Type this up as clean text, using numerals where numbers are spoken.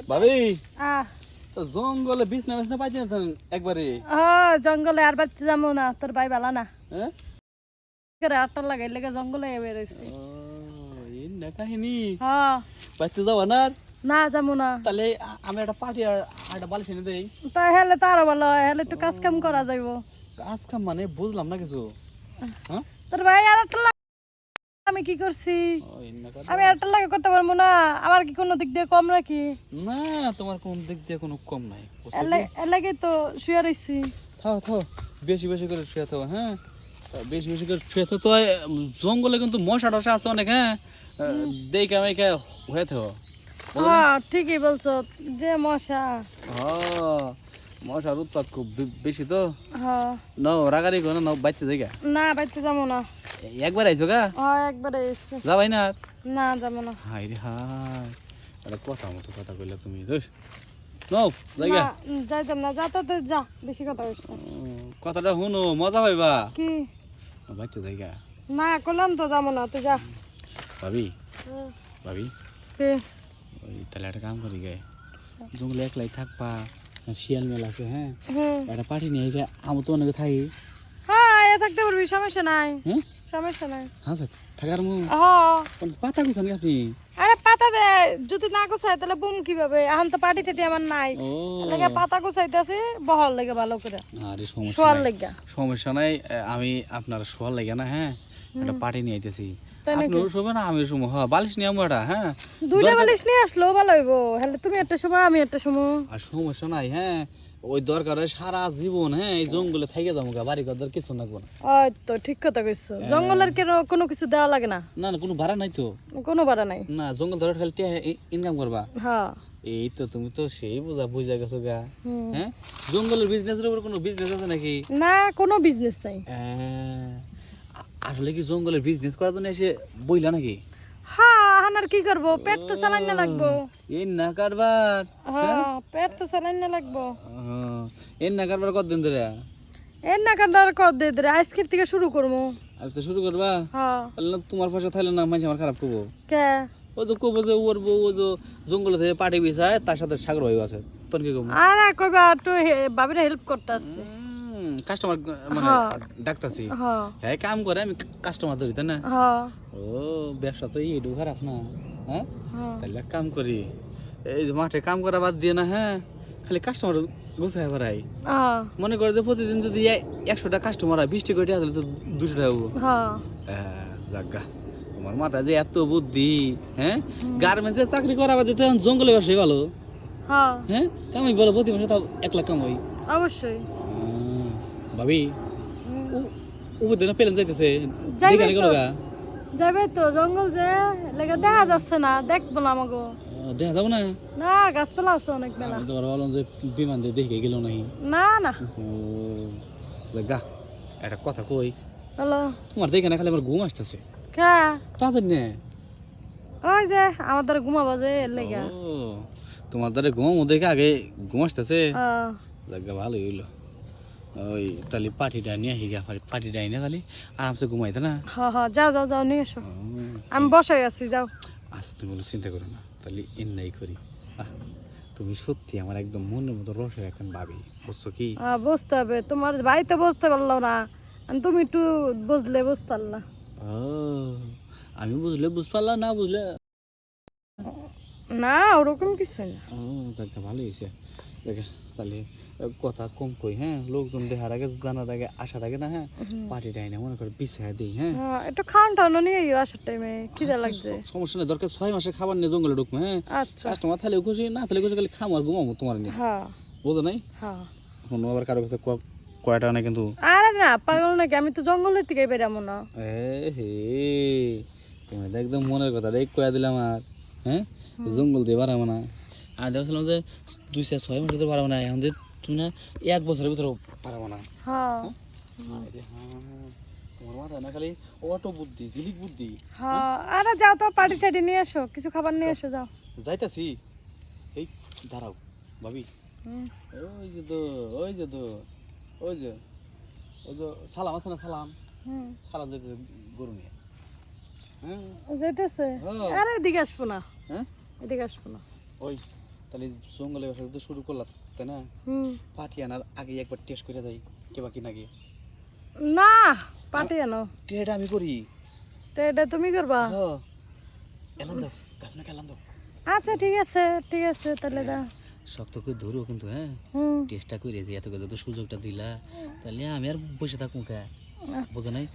ভাবি আহ তো জঙ্গলে বিছনা বিছনা পাইতে না একবারে জঙ্গলে আর বাড়তে যাবো না, তোর ভাই বালা না হ্যাঁ করে আটটা লাগাই লেগে জঙ্গলে বেরোইছি। এই না কাহিনী হ্যাঁ পাইতে যাওয়া না আর? না যাবো না। তাহলে আমি একটা পার্টি আর একটা বালিশ এনে দেই। তাই হেলে তো আরো ভালো হয়, হেলে একটু কাজ কাম করা যাইবো। কাজ কাম মানে বুঝলাম না কিছু। হ্যাঁ তোর ভাই আর একটা আমি কি করছি? আমি একটা লাগে করতে পারবো না? আমার কি কোনো দিক দিয়ে কম রাখি? না তোমার কোন দিক দিয়ে কোনো কম নাই। এর লাগে তো শুয়ে রইছি। থাও থাও বেশি বেশি করে শুয়ে থাও। হ্যাঁ বেশি বেশি করে শুয়ে থাও। তো জঙ্গলে কিন্তু মশা টশা আছে অনেক। হ্যাঁ দেখে আমি হয়ে থাও। হ্যাঁ ঠিকই বলছো, যে মশা। মশার উৎপাত খুব বেশি তো। হ্যাঁ নাও রাগারি কোনো নাও বাইতে জায়গা। না বাইতে যাবো না। একবার আইছো গা? হ্যাঁ একবারে এসছে। যাবাই না আর? না যাবো না। হাই রে হাই এটা কথা মতো কথা কইলা তুমি। নাও জায়গা। যাইতাম না, যাতে যা, বেশি কথা কইস না। কথাটা শুনো মজা পাইবা। কি? বাইতে জায়গা। না করলাম তো যাবো না, তুই যা। ভাবি ভাবি কে? ওই তাহলে একটা কাম করি গে, জঙ্গলে একলাই থাকবা, শিয়াল মেল আছে। হ্যাঁ একটা পার্টি নিয়ে গে আমি তো অনেকে থাকি। হ্যাঁ এ থাকতে পারবি, সমস্যা নাই। হ্যাঁ সমস্যা নাই। হ্যাঁ স্যার থাকার মু হ্যাঁ পাতা গুছান আপনি। আরে পাতা দে, যদি না গোছাই তাহলে বুম কিভাবে? এখন তো পাটি টাটি আমার নাই, ও লাগে পাতা গোছাইতেছি বহল লাগে ভালো করে। আরে সমস্যা শোয়ার নাই লাগা। সমস্যা নাই। আমি আপনার শোয়ার লাগে না। হ্যাঁ একটা পার্টি নিয়ে আইতেছি। তাই নাকি? আপনিও শোবেন না আমিও শোবো। হ্যাঁ বালিশ নিয়ে আমো একটা। হ্যাঁ দুইটা বালিশ নিয়ে আসলেও ভালো হইব, হলে তুমি একটা সময় আমি একটা সময়। আর সমস্যা নাই। হ্যাঁ ওই দরকার হয় সারা জীবন। হ্যাঁ এই জঙ্গলে থেকে যাবো গা, বাড়ি ঘর কিছু না কোনো। ওই তো ঠিক কথা কইছো, জঙ্গলের কোনো কিছু দেওয়া লাগে না। না না কোনো ভাড়া নাই তো। কোনো ভাড়া নাই। না জঙ্গল ধরে খালি ইনকাম করবা। হ্যাঁ এই তো তুমি তো সেই বুঝা গেছো গা। হ্যাঁ জঙ্গলের বিজনেসের উপর কোনো বিজনেস আছে নাকি? না কোনো বিজনেস নাই। আসলে কি জঙ্গলের বিজনেস করার জন্য এসে বইলা নাকি? হ্যাঁ এখন আর কি করবো, পেট তো চালাই না লাগবো। এই না কারবার। হ্যাঁ পেট তো চালাই না লাগবো। এই না কারবার কতদিন ধরে? এর না কাটার কর দে দে, আজকের থেকে শুরু করবো। আর তো শুরু করবা। হ্যাঁ তাহলে না তোমার পাশে থাকলে না মানুষ আমার খারাপ করবো। কে? ও তো কবো যে ওর বউ ও যে জঙ্গলে থেকে পাটি বিছায় তার সাথে সাগর হয়ে আছে, তোর কি কবো? আর কইবা একটু বাবিরা হেল্প করতে আসছে। কাস্টমার মানে ডাকতাছি। হ্যাঁ হ্যাঁ কাম করে আমি কাস্টমার ধরি তাই না? হ্যাঁ ও ব্যবসা তো এইটু খারাপ না। হ্যাঁ হ্যাঁ তাহলে এক কাম করি, এই যে মাঠে কাম করা বাদ দিয়ে না, হ্যাঁ খালি কাস্টমার গুছায় বেড়াই। হ্যাঁ মনে করে যে প্রতিদিন যদি 100টা কাস্টমার হয় 20 টাকা তাহলে তো 200 টাকা হবো। হ্যাঁ যাগা তোমার মাথায় যে এত বুদ্ধি। হ্যাঁ গার্মেন্টসে চাকরি করা বাদে তো এখন জঙ্গলে ব্যবসায় ভালো। হ্যাঁ হ্যাঁ কামাই বলো প্রতি মাসে তাও 1 লাখ কামাই। অবশ্যই। ভাবি উপর পেলেন যাইতেছে যাইবে যেখানে তো। গেলো গা। যাবে তো জঙ্গল যে লেগে দেখা যাচ্ছে না, দেখবো না আমাকে। দেখা যাবো না। না গাছপালা আছে অনেক মেলা। আমি তো ভাবলাম যে বিমান দিয়ে দেখে গেল নাকি। না না ও গা একটা কথা কই, হ্যালো তোমার দেখে না খালি আমার ঘুম আসতেছে। কে? তাদের নে ওই যে আমাদের ঘুমাবো যে এর লেগা। ও তোমার দ্বারা ঘুমাবো দেখে আগে ঘুম আসতেছে। হ্যাঁ যাগা ভালোই হইলো। ওই তাহলে পার্টিটা নিয়ে আসি গা, পার্টিটা এনে খালি আরামসে ঘুমাইতে না। হ্যাঁ হ্যাঁ যাও যাও যাও নিয়ে এসো, আমি বসাই আছি যাও। আচ্ছা তুমি বলো চিন্তা করো না, তাহলে এমনি করি। তুমি সত্যি আমার একদম মনের মতো রসের একজন ভাবি, বুঝছো কি? বুঝতে হবে, তোমার ভাই তো বুঝতে পারলো না, আর তুমি একটু বুঝলে বুঝতে পারলা। ও আমি বুঝলে বুঝতে পারলাম, না বুঝলে না ওরকম কিছু না। ও যাকে ভালো হয়েছে। দেখে তাহলে কথা কম কই। হ্যাঁ লোকজন দেখার আগে জানার আগে আসার আগে না, হ্যাঁ পার্টিটা এনে মনে করে বিছায়া দিই। হ্যাঁ একটু খাওয়ান টানো নিয়ে আসার টাইমে খিদে লাগছে। সমস্যা নেই, দরকার 6 মাসের খাবার নিয়ে জঙ্গলে ঢুকবো। হ্যাঁ আচ্ছা কাস্টমার থাকলেও খুশি, না থাকলে খুশি, খালি খামো আর ঘুমাবো তোমার নিয়ে। হ্যাঁ বুঝো নাই? হ্যাঁ কোনো আবার কারো কাছে কয়টা নাই কিন্তু। আরে না পাগল নাকি, আমি তো জঙ্গলের থেকে বেরামো না। হে তুমি তো একদম মনের কথা রে কয়া দিলাম। আর হ্যাঁ জঙ্গল দিয়ে বাড়াবো না। আর দেখছিলাম যে 2-6 মাসের ভিতরে পারবো না, এখন যে তুমি না 1 বছরের ভিতরে পারবো না। হ্যাঁ তোমার মাথায় না খালি অটো বুদ্ধি, ঝিলিক বুদ্ধি। হ্যাঁ আরে যাও তো পার্টি টাটি নিয়ে এসো, কিছু খাবার নিয়ে এসো যাও। যাইতাছি। এই দাঁড়াও ভাবি, ওই যে তো ওই যে তো ওই যে ওই যে সালাম আছে না, সালাম সালাম যাইতেছে গরু নিয়ে। হ্যাঁ যাইতেছে। আরে এদিকে আসবো না, হ্যাঁ এদিকে আসবো না। ওই তাহলে জঙ্গলে ব্যবসা তো শুরু করলাম তাই না? হুম পাটি আনার আগে একবার টেস্ট করে দেয় কে বাকি নাকি। না পাটি আনো ট্রেড আমি করি। তো এটা তুমি করবা হ্যাঁ এলাম দাও গাছ না খেলাম দাও। আচ্ছা ঠিক আছে তাহলে দাও শক্ত করে ধরো কিন্তু হ্যাঁ হুম টেস্টটা করে যে এত করে তো সুযোগটা দিলা তাহলে আমি আর বসে থাকুন কে বোঝো নাই।